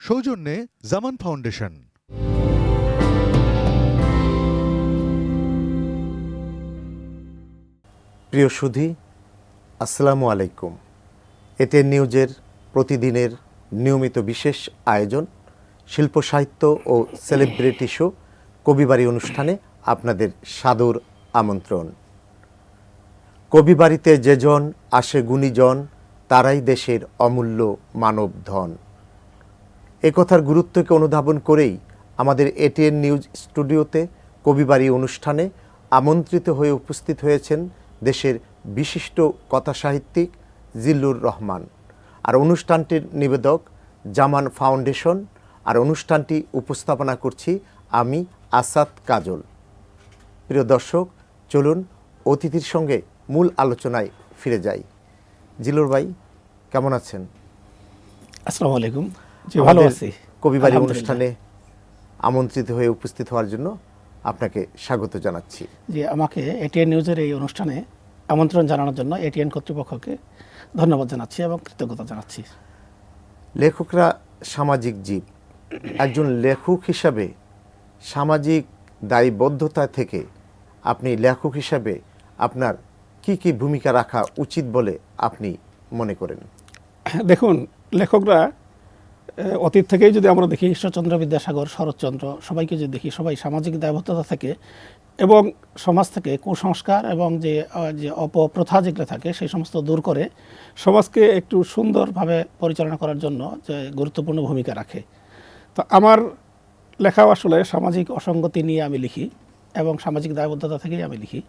সৌজন্যে জামান ফাউন্ডেশন। প্রিয় সুধী, আসসালামু আলাইকুম। এটিএন নিউজের প্রতিদিনের নিয়মিত বিশেষ আয়োজন শিল্প সাহিত্য ও সেলিব্রিটি শো কবিবাড়ি অনুষ্ঠানে আপনাদের সাদর আমন্ত্রণ। কবিবাড়িতে যেজন আসে গুণীজন, তারাই দেশের অমূল্য মানব ধন। এ কথার গুরুত্বকে অনুধাবন করেই আমাদের এটিএন নিউজ স্টুডিওতে কবিবাড়ি অনুষ্ঠানে আমন্ত্রিত হয়ে উপস্থিত হয়েছেন দেশের বিশিষ্ট কথাসাহিত্যিক জিল্লুর রহমান। আর অনুষ্ঠানটির নিবেদক জামান ফাউন্ডেশন। আর অনুষ্ঠানটি উপস্থাপনা করছি আমি আসাদ কাজল। প্রিয় দর্শক, চলুন অতিথির সঙ্গে মূল আলোচনায় ফিরে যাই। জিল্লুর ভাই, কেমন আছেন? আসসালামু আলাইকুম। জি, ভালো আছি। কবিবাড়ি অনুষ্ঠানে আমন্ত্রিত হয়ে উপস্থিত হওয়ার জন্য আপনাকে স্বাগত জানাচ্ছি। জি, আমাকে এটিএন নিউজের এই অনুষ্ঠানে আমন্ত্রণ জানানোর জন্য এটিএন কর্তৃপক্ষকে ধন্যবাদ জানাচ্ছি এবং কৃতজ্ঞতা জানাচ্ছি। লেখকরা সামাজিক জীব। একজন লেখক হিসাবে সামাজিক দায়বদ্ধতা থেকে আপনি লেখক হিসাবে আপনার কি কি ভূমিকা রাখা উচিত বলে আপনি মনে করেন? দেখুন, লেখকরা অতীত থেকেই যদি আমরা দেখি, ঈশ্বরচন্দ্র বিদ্যাসাগর, শরৎচন্দ্র, সবাইকে যদি দেখি, সবাই সামাজিক দায়বদ্ধতা থেকে এবং সমাজ থেকে কুসংস্কার এবং যে অপপ্রথা যেগুলো থাকে সেই সমস্ত দূর করে সমাজকে একটু সুন্দরভাবে পরিচালনা করার জন্য যে গুরুত্বপূর্ণ ভূমিকা রাখে। তো আমার লেখাও আসলে সামাজিক অসঙ্গতি নিয়ে আমি লিখি এবং সামাজিক দায়বদ্ধতা থেকেই আমি লিখি।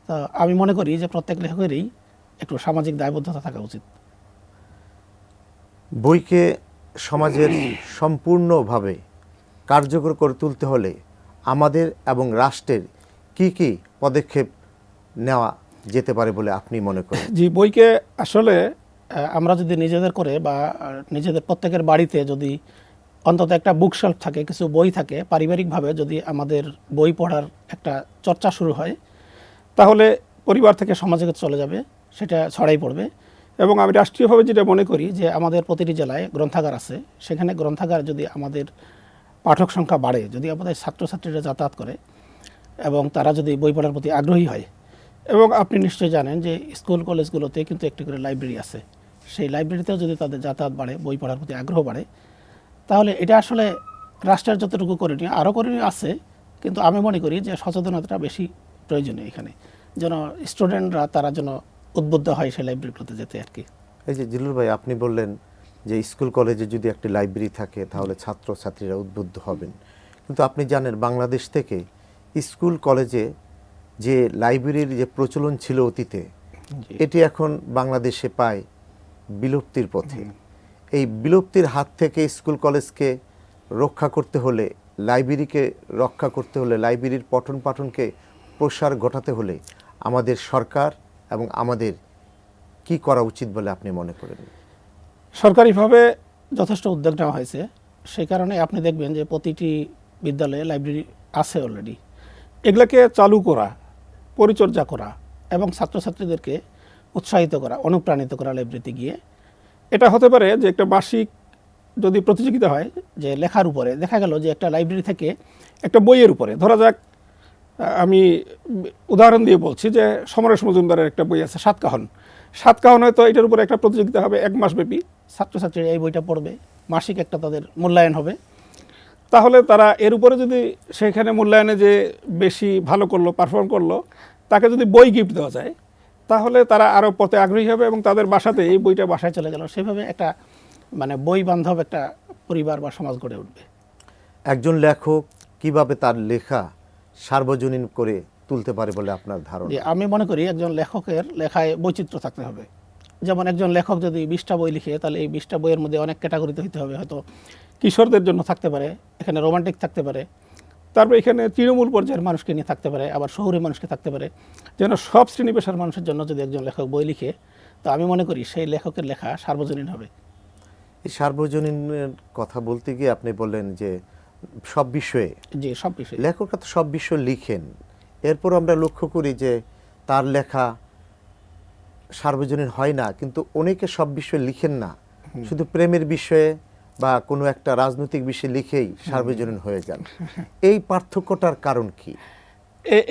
তো আমি মনে করি যে প্রত্যেক লেখকেরই একটু সামাজিক দায়বদ্ধতা থাকা উচিত। বইকে সমাজের সম্পূর্ণভাবে কার্যকর করে তুলতে হলে আমাদের এবং রাষ্ট্রের কি কি পদক্ষেপ নেওয়া যেতে পারে বলে আপনি মনে করেন? জি, বইকে আসলে আমরা যদি নিজেদের করে বা নিজেদের প্রত্যেকের বাড়িতে যদি অন্তত একটা বুকশেলফ থাকে, কিছু বই থাকে, পারিবারিকভাবে যদি আমাদের বই পড়ার একটা চর্চা শুরু হয়, তাহলে পরিবার থেকে সমাজে চলে যাবে, সেটা ছড়াই পড়বে। এবং আমি রাষ্ট্রীয়ভাবে যেটা মনে করি যে আমাদের প্রতিটি জেলায় গ্রন্থাগার আছে, সেখানে গ্রন্থাগার যদি আমাদের পাঠক সংখ্যা বাড়ে, যদি আমাদের ছাত্রছাত্রীরা যাতায়াত করে এবং তারা যদি বই পড়ার প্রতি আগ্রহী হয়, এবং আপনি নিশ্চয়ই জানেন যে স্কুল কলেজগুলোতে কিন্তু একটি করে লাইব্রেরি আছে, সেই লাইব্রেরিতেও যদি তাদের যাতায়াত বাড়ে, বই পড়ার প্রতি আগ্রহ বাড়ে, তাহলে এটা আসলে রাষ্ট্রের যতটুকু করণীয় আরও করণীয় আছে, কিন্তু আমি মনে করি যে সচেতনতাটা বেশি প্রয়োজনীয় এখানে, যেন স্টুডেন্টরা তারা যেন উদ্বুদ্ধ হয় সেই লাইব্রেরিগুলোতে যেতে আর কি। এই যে জিল্লুর ভাই, আপনি বললেন যে স্কুল কলেজে যদি একটি লাইব্রেরি থাকে তাহলে ছাত্রছাত্রীরা উদ্বুদ্ধ হবেন, কিন্তু আপনি জানেন বাংলাদেশ থেকে স্কুল কলেজে যে লাইব্রেরির যে প্রচলন ছিল অতীতে, এটি এখন বাংলাদেশে প্রায় বিলুপ্তির পথে। এই বিলুপ্তির হাত থেকে স্কুল কলেজকে রক্ষা করতে হলে, লাইব্রেরিকে রক্ষা করতে হলে, লাইব্রেরির পঠন পাঠনকে প্রসার ঘটাতে হলে আমাদের সরকার এবং আমাদের কি করা উচিত বলে আপনি মনে করেন? সরকারিভাবে যথেষ্ট উদ্যোগ নেওয়া হয়েছে, সেই কারণে আপনি দেখবেন যে প্রতিটি বিদ্যালয়ে লাইব্রেরি আছে অলরেডি। এগুলোকে চালু করা, পরিচর্যা করা এবং ছাত্রছাত্রীদেরকে উৎসাহিত করা, অনুপ্রাণিত করা লাইব্রেরিতে গিয়ে। এটা হতে পারে যে একটা মাসিক যদি প্রতিযোগিতা হয় যে লেখার উপরে, দেখা গেল যে একটা লাইব্রেরি থেকে একটা বইয়ের উপরে, ধরা যাক আমি উদাহরণ দিয়ে বলছি যে সমরেশ মজুমদারের একটা বই আছে সাতকাহন, হয়তো এটার উপরে একটা প্রতিযোগিতা হবে 1 মাস ব্যাপী, ছাত্রছাত্রীরা এই বইটা পড়বে, মাসিক একটা তাদের মূল্যায়ন হবে। তাহলে তারা এর উপরে যদি সেখানে মূল্যায়নে যে বেশি ভালো করলো, পারফর্ম করলো, তাকে যদি বই গিফট দেওয়া যায়, তাহলে তারা আরও পড়তে আগ্রহী হবে এবং তাদের বাসাতে এই বইটা বাসায় চলে গেল। সেভাবে একটা মানে বই বান্ধব একটা পরিবার বা সমাজ গড়ে উঠবে। একজন লেখক কিভাবে তার লেখা সার্বজনীন করে তুলতে পারে বলে আপনার ধারণা? আমি মনে করি একজন লেখকের লেখায় বৈচিত্র্য থাকতে হবে। যেমন একজন লেখক যদি 20টা বই লিখে, তাহলে এই 20টা বইয়ের মধ্যে অনেক ক্যাটাগরিতে হতে হবে। হয়তো কিশোরদের জন্য থাকতে পারে, এখানে রোমান্টিক থাকতে পারে, তারপর এখানে তৃণমূল পর্যায়ের মানুষকে নিয়ে থাকতে পারে, আবার শহুরে মানুষকে থাকতে পারে। যেন সব শ্রেণী পেশার মানুষের জন্য যদি একজন লেখক বই লিখে, তো আমি মনে করি সেই লেখকের লেখা সার্বজনীন হবে। এই সার্বজনীনের কথা বলতে গিয়ে আপনি বললেন যে সব বিষয়ে, জি, সব বিষয়ে লেখকরা তো সব বিষয়ে লিখেন, এরপর আমরা লক্ষ্য করি যে তার লেখা সার্বজনীন হয় না, কিন্তু অনেকে সব বিষয়ে লিখেন না, শুধু প্রেমের বিষয়ে বা কোনো একটা রাজনৈতিক বিষয় লিখেই সার্বজনীন হয়ে যান, এই পার্থক্যটার কারণ কি?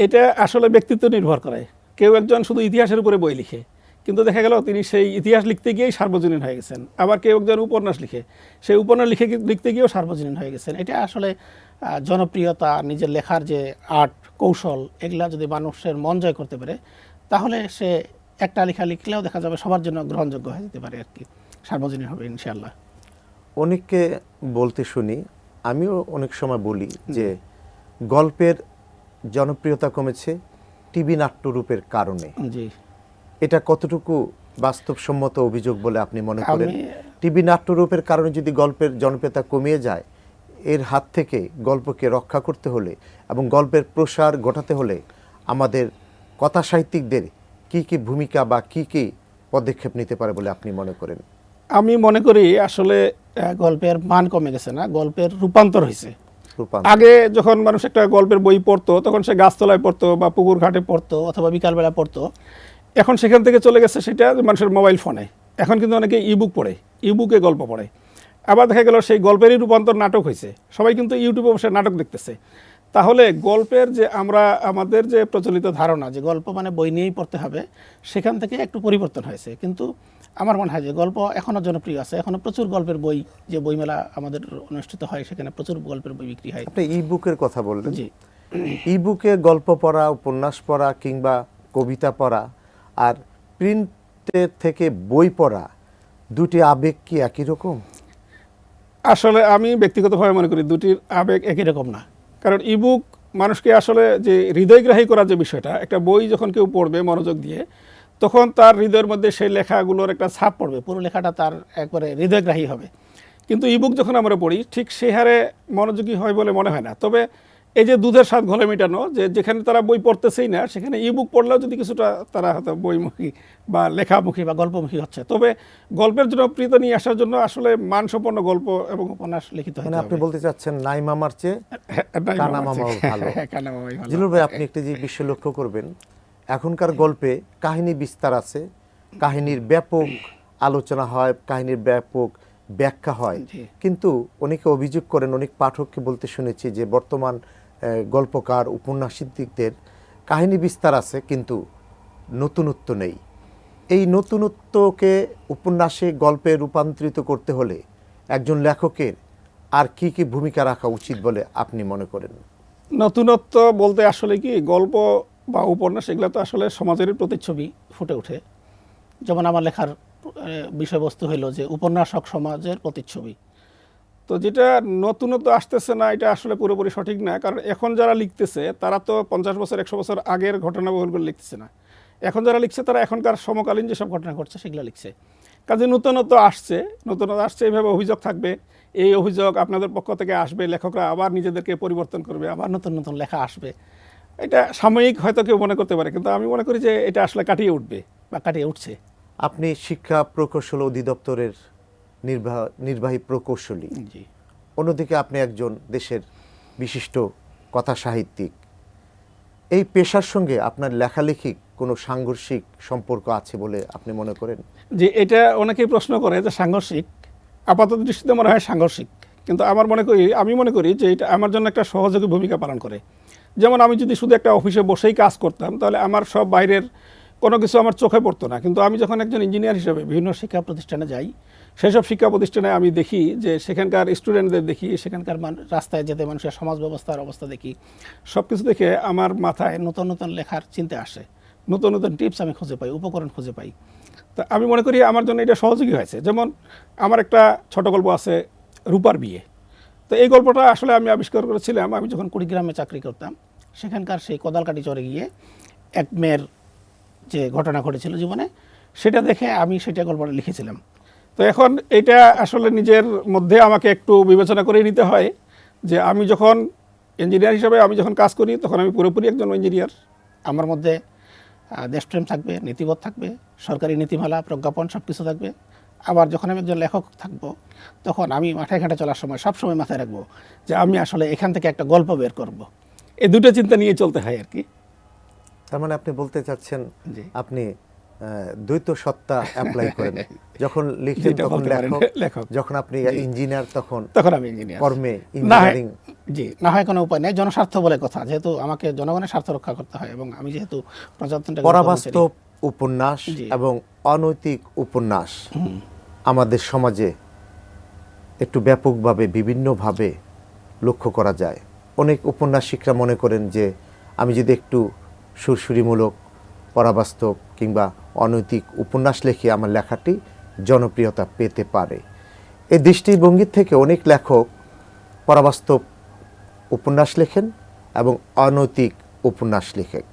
এটা আসলে ব্যক্তিত্ব নির্ভর করে। কেউ একজন শুধু ইতিহাসের উপরে বই লিখে, কিন্তু দেখা গেল তিনি সেই ইতিহাস লিখতে গিয়েই সার্বজনীন হয়ে গেছেন। আবার কেউ একজন উপন্যাস লিখে, সেই উপন্যাস লিখতে গিয়েও সার্বজনীন হয়ে গেছেন। এটা আসলে জনপ্রিয়তা, নিজের লেখার যে আর্ট কৌশল, এগুলা যদি মানুষের মন জয় করতে পারে, তাহলে সে একটা লেখা লিখলেও দেখা যাবে সবার জন্য গ্রহণযোগ্য হয়ে যেতে পারে আর কি, সার্বজনীন হবে ইনশাআল্লাহ। অনেককে বলতে শুনি, আমিও অনেক সময় বলি যে গল্পের জনপ্রিয়তা কমেছে টিভি নাট্যরূপের কারণে। জি, এটা কতটুকু বাস্তবসম্মত অভিযোগ বলে আপনি মনে করেন? টিভি নাট্যরূপের কারণে যদি গল্পের জনপ্রিয়তা কমিয়ে যায়, এর হাত থেকে গল্পকে রক্ষা করতে হলে এবং গল্পের প্রসার ঘটাতে হলে আমাদের কথা সাহিত্যিকদের কি কি ভূমিকা বা কি কি পদক্ষেপ নিতে পারে বলে আপনি মনে করেন? আমি মনে করি আসলে গল্পের মান কমে গেছে না, গল্পের রূপান্তর হয়েছে। আগে যখন মানুষ একটা গল্পের বই পড়তো, তখন সে গাছতলায় পড়তো বা পুকুর ঘাটে পড়তো অথবা বিকালবেলা পড়তো। এখন সেখান থেকে চলে গেছে সেটা মানুষের মোবাইল ফোনে। এখন কিন্তু অনেকে ইবুক পড়ে, ইবুকে গল্প পড়ে। আবার দেখা গেল সেই গল্পেরই রূপান্তর নাটক হয়েছে, সবাই কিন্তু ইউটিউবে বসে নাটক দেখতেছে। তাহলে গল্পের যে আমাদের যে প্রচলিত ধারণা যে গল্প মানে বই নিয়েই পড়তে হবে, সেখান থেকে একটু পরিবর্তন হয়েছে। কিন্তু আমার মনে হয় যে গল্প এখনও জনপ্রিয় আছে, এখনও প্রচুর গল্পের বই, যে বইমেলা আমাদের অনুষ্ঠিত হয় সেখানে প্রচুর গল্পের বই বিক্রি হয়। আপনি ইবুকের কথা বললেন, জি, ইবুকে গল্প পড়া, উপন্যাস পড়া কিংবা কবিতা পড়া আর প্রিন্টের থেকে বই পড়া, দুটি আবেগ কি একই রকম? আসলে আমি ব্যক্তিগতভাবে মনে করি দুটির আবেগ একই রকম না। কারণ ইবুক মানুষকে আসলে যে হৃদয়গ্রাহী করার যে বিষয়টা, একটা বই যখন কেউ পড়বে মনোযোগ দিয়ে, তখন তার হৃদয়ের মধ্যে সেই লেখাগুলোর একটা ছাপ পড়বে, পুরো লেখাটা তার একবারে হৃদয়গ্রাহী হবে। কিন্তু ইবুক যখন আমরা পড়ি ঠিক সেই হারে মনোযোগী হয় বলে মনে হয় না। তবে এই যে দুধের স্বাদ ঘোলে মেটানো, যে যেখানে তারা বই পড়তেছেই না, সেখানে ইবুক পড়লেও যদি কিছুটা তারা হয়তো বইমুখী বা লেখামুখী বা গল্পমুখী হচ্ছে। তবে গল্পের জনপ্রিয়তা নিয়ে আসার জন্য আসলে মানসম্পন্ন গল্প এবং উপন্যাস লিখিত হয়। আপনি বলতে চাচ্ছেন নাই মামার চেয়ে কানা মামাও ভালো। জিলুর ভাই, আপনি একটি যে বিষয় লক্ষ্য করবেন, এখনকার গল্পে কাহিনী বিস্তার আছে, কাহিনীর ব্যাপক আলোচনা হয়, কাহিনীর ব্যাপক ব্যাখ্যা হয়, কিন্তু অনেকে অভিযোগ করেন, অনেক পাঠককে বলতে শুনেছি যে বর্তমান গল্পকার উপন্যাসিকদের কাহিনী বিস্তার আছে কিন্তু নতুনত্ব নেই। এই নতুনত্বকে উপন্যাসে গল্পে রূপান্তরিত করতে হলে একজন লেখকের আর কি কি ভূমিকা রাখা উচিত বলে আপনি মনে করেন? নতুনত্ব বলতে আসলে কি, গল্প বা উপন্যাস এগুলো তো আসলে সমাজের প্রতিচ্ছবি ফুটে ওঠে। যেমন আমার লেখার বিষয়বস্তু হলো যে উপন্যাসক সমাজের প্রতিচ্ছবি। তো যেটা নতুনত্ব আসতেছে না, এটা আসলে পুরোপুরি সঠিক না। কারণ এখন যারা লিখতেছে তারা তো 50 বছর 100 বছর আগের ঘটনাবহুলগুলো লিখতেছে না। এখন যারা লিখছে তারা এখনকার সমকালীন যেসব ঘটনা ঘটছে সেগুলো লিখছে। কাজে নতুনত্ব আসছে, এইভাবে অভিযোগ থাকবে, এই অভিযোগ আপনাদের পক্ষ থেকে আসবে, লেখকরা আবার নিজেদেরকে পরিবর্তন করবে, আবার নতুন নতুন লেখা আসবে। এটা সাময়িক হয়তো কেউ মনে করতে পারে, কিন্তু আমি মনে করি যে এটা আসলে কাটিয়ে উঠবে বা কাটিয়ে উঠছে। আপনি শিক্ষা প্রকৌশল অধিদপ্তরের নির্বাহী প্রকৌশলী, অন্যদিকে আপনি একজন দেশের বিশিষ্ট কথা সাহিত্যিক। এই পেশার সঙ্গে আপনার লেখালেখি কোনো সাংঘর্ষিক সম্পর্ক আছে বলে আপনি মনে করেন? যে এটা অনেকেই প্রশ্ন করে যে সাংঘর্ষিক, আপাতত দৃষ্টিতে মনে হয় সাংঘর্ষিক, কিন্তু আমি মনে করি যে এটা আমার জন্য একটা সহযোগী ভূমিকা পালন করে। যেমন আমি যদি শুধু একটা অফিসে বসেই কাজ করতাম, তাহলে আমার সব বাইরের কোনো কিছু আমার চোখে পড়তো না। কিন্তু আমি যখন একজন ইঞ্জিনিয়ার হিসেবে বিভিন্ন শিক্ষা প্রতিষ্ঠানে যাই, সেসব শিক্ষা প্রতিষ্ঠানে আমি দেখি যে সেখানকার স্টুডেন্টদের দেখি, সেখানকার রাস্তায় যেতে মানুষের সমাজ ব্যবস্থার অবস্থা দেখি, সব কিছু দেখে আমার মাথায় নতুন নতুন লেখার চিন্তা আসে, নতুন নতুন টিপস আমি খুঁজে পাই, উপকরণ খুঁজে পাই। তো আমি মনে করি আমার জন্য এটা সহযোগী হয়েছে। যেমন আমার একটা ছোট গল্প আছে, রূপার বিয়ে। তো এই গল্পটা আসলে আমি আবিষ্কার করেছিলাম আমি যখন কুড়িগ্রামে চাকরি করতাম। সেখানকার সেই কোদালকাটি চরে গিয়ে এক মেয়ের যে ঘটনা ঘটেছিল জীবনে, সেটা দেখে আমি সেটা গল্পটা লিখেছিলাম। তো এখন এটা আসলে নিজের মধ্যে আমাকে একটু বিবেচনা করে নিতে হয় যে আমি যখন ইঞ্জিনিয়ার হিসেবে আমি যখন কাজ করি, তখন আমি পুরোপুরি একজন ইঞ্জিনিয়ার। আমার মধ্যে দেশপ্রেম থাকবে, নীতিবোধ থাকবে, সরকারি নীতিমালা প্রজ্ঞাপন সব কিছু থাকবে। আবার যখন আমি একজন লেখক থাকব, তখন আমি মাথায় ঘাটে চলার সময় সবসময় মাথায় রাখবো যে আমি আসলে এখান থেকে একটা গল্প বের করব। এই দুটো চিন্তা নিয়ে চলতে হয় আর কি। তার মানে আপনি বলতে চাচ্ছেন আপনি দ্বৈত সত্তা অ্যাপ্লাই করেন। যখন লিখেন যেটা তখন বলতে পারেন, লেখক। যখন আপনি ইঞ্জিনিয়ার তখন তখন আমি ইঞ্জিনিয়ার। কর্মে না হয় ইঞ্জিনিয়ারিং। জি, না হয় কোনো উপায় নেই, জনস্বার্থ বলে কথা, যেহেতু আমাকে জনগণের স্বার্থ রক্ষা করতে হয় এবং আমি যেহেতু প্রজাতন্ত্রের পরাবাস্তব উপন্যাস জি। এবং অনৈতিক উপন্যাস আমাদের সমাজে একটু ব্যাপকভাবে বিভিন্নভাবে লক্ষ্য করা যায়। অনেক উপন্যাসিকরা মনে করেন যে আমি যদি একটু সুরসুরিমূলক পরাবাস্তব কিংবা অনৈতিক উপন্যাস লিখি আমার লেখাটি জনপ্রিয়তা পেতে পারে। এই দৃষ্টিভঙ্গির থেকে অনেক লেখক পরাবাস্তব উপন্যাস লেখেন এবং অনৈতিক উপন্যাস লেখেন।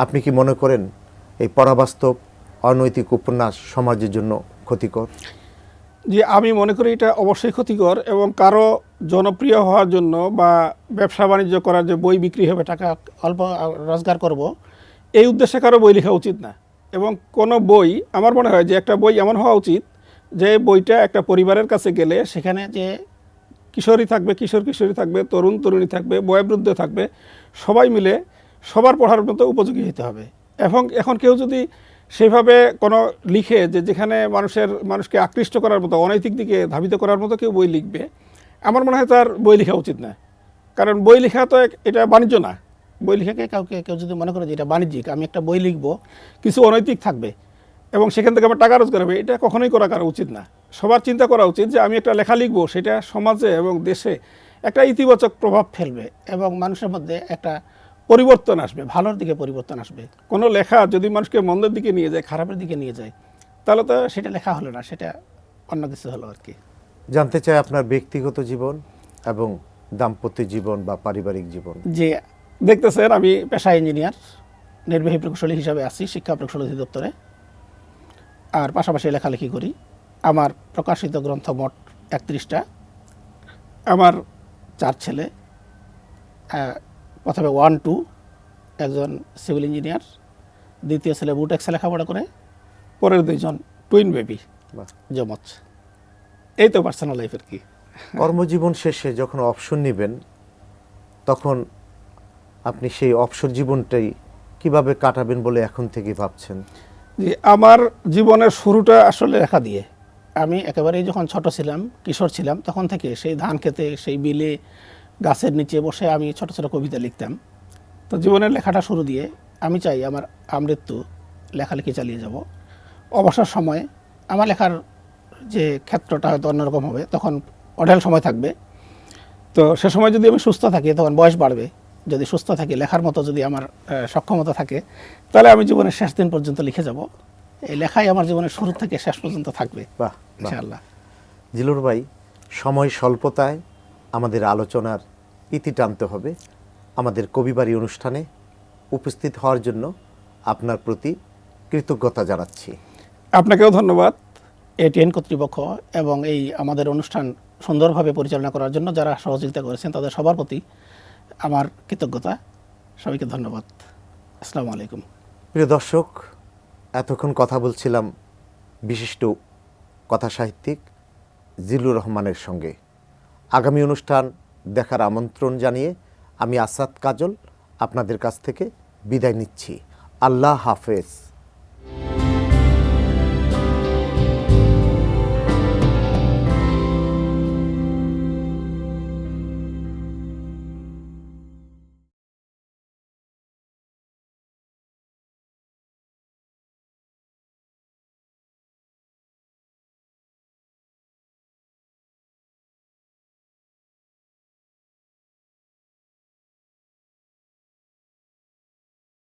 আপনি কি মনে করেন এই পরাবাস্তব অনৈতিক উপন্যাস সমাজের জন্য ক্ষতিকর? জি, আমি মনে করি এটা অবশ্যই ক্ষতিকর, এবং কারো জনপ্রিয় হওয়ার জন্য বা ব্যবসা বাণিজ্য করার, যে বই বিক্রি হবে, টাকা অল্প রোজগার করব, এই উদ্দেশ্যে কারো বই লেখা উচিত না। এবং কোনো বই, আমার মনে হয় যে একটা বই এমন হওয়া উচিত যে বইটা একটা পরিবারের কাছে গেলে সেখানে যে কিশোরী থাকবে, কিশোরী থাকবে, তরুণী থাকবে, বয়োবৃদ্ধ থাকবে, সবাই মিলে সবার পড়ার মতো উপযোগী হতে হবে। এবং এখন কেউ যদি সেভাবে কোনো লিখে যে যেখানে মানুষকে আকৃষ্ট করার মতো, অনৈতিক দিকে ধাবিত করার মতো কেউ বই লিখবে, আমার মনে হয় তার বই লেখা উচিত না। কারণ বই লেখা তো এটা বাণিজ্য না। বই লেখাকে কেউ যদি মনে করে যে এটা বাণিজ্যিক, আমি একটা বই লিখবো, কিছু অনৈতিক থাকবে এবং সেখান থেকে আমার টাকা রোজগার হবে, এটা কখনোই করা উচিত না। সবার চিন্তা করা উচিত যে আমি একটা লেখা লিখবো, সেটা সমাজে এবং দেশে একটা ইতিবাচক প্রভাব ফেলবে এবং মানুষের মধ্যে একটা পরিবর্তন আসবে, ভালোর দিকে পরিবর্তন আসবে। কোনো লেখা যদি মানুষকে মন্দের দিকে নিয়ে যায়, খারাপের দিকে নিয়ে যায়, তাহলে তো সেটা লেখা হলো না, সেটা অন্য কিছু হলো আর কি। জানতে চাই আপনার ব্যক্তিগত জীবন এবং দাম্পত্য জীবন বা পারিবারিক জীবন। যে দেখতেছেন, আমি পেশায় ইঞ্জিনিয়ার, নির্বাহী প্রকৌশলী হিসাবে আছি শিক্ষা প্রকৌশল অধিদপ্তরে, আর পাশাপাশি লেখালেখি করি। আমার প্রকাশিত গ্রন্থ মোট 31টা। আমার 4 ছেলে, প্রথমে 1, 2, একজন সিভিল ইঞ্জিনিয়ার, দ্বিতীয় ছেলে বুটেক্সে লেখাপড়া করে, পরের 2জন টুইন বেবি, বাহ। জমজ। এই তো পার্সোনাল লাইফের কি। কর্মজীবন শেষে যখন অবসর নেবেন তখন আপনি সেই অবসর জীবনটাই কিভাবে কাটাবেন বলে এখন থেকে ভাবছেন? যে আমার জীবনের শুরুটা আসলে লেখা দিয়ে। আমি একেবারেই যখন ছোট ছিলাম, কিশোর ছিলাম, তখন থেকে সেই ধান খেতে, সেই বিলে, গাছের নিচে বসে আমি ছোট ছোট কবিতা লিখতাম। তো জীবনের লেখাটা শুরু দিয়ে আমি চাই আমার আমৃত্যু লেখালেখি চালিয়ে যাব। অবসর সময়ে আমার লেখার যে ক্ষেত্রটা হয়তো অন্যরকম হবে, তখন অঢেল সময় থাকবে। তো সে সময় যদি আমি সুস্থ থাকি, তখন বয়স বাড়বে, যদি সুস্থ থাকি, লেখার মতো যদি আমার সক্ষমতা থাকে, তাহলে আমি জীবনের শেষ দিন পর্যন্ত লিখে যাব। এই লেখাই আমার জীবনের শুরু থেকে শেষ পর্যন্ত থাকবে বাহ, ইনশাআল্লাহ। জিলুর ভাই, সময় স্বল্পতায় আমাদের আলোচনার ইতি টানতে হবে। আমাদের কবিবাড়ি অনুষ্ঠানে উপস্থিত হওয়ার জন্য আপনার প্রতি কৃতজ্ঞতা জানাচ্ছি। আপনাকেও ধন্যবাদ, এটিএন কর্তৃপক্ষ এবং এই আমাদের অনুষ্ঠান সুন্দরভাবে পরিচালনা করার জন্য যারা সহযোগিতা করেছেন তাদের সবার প্রতি আমার কৃতজ্ঞতা। সবাইকে ধন্যবাদ। আসসালামু আলাইকুম। প্রিয় দর্শক, এতক্ষণ কথা বলছিলাম বিশিষ্ট কথা সাহিত্যিক জিলুর রহমানের সঙ্গে। আগামী অনুষ্ঠান দেখার আমন্ত্রণ জানিয়ে আমি আসাদ কাজল আপনাদের কাছ থেকে বিদায় নিচ্ছি। আল্লাহ হাফেজ।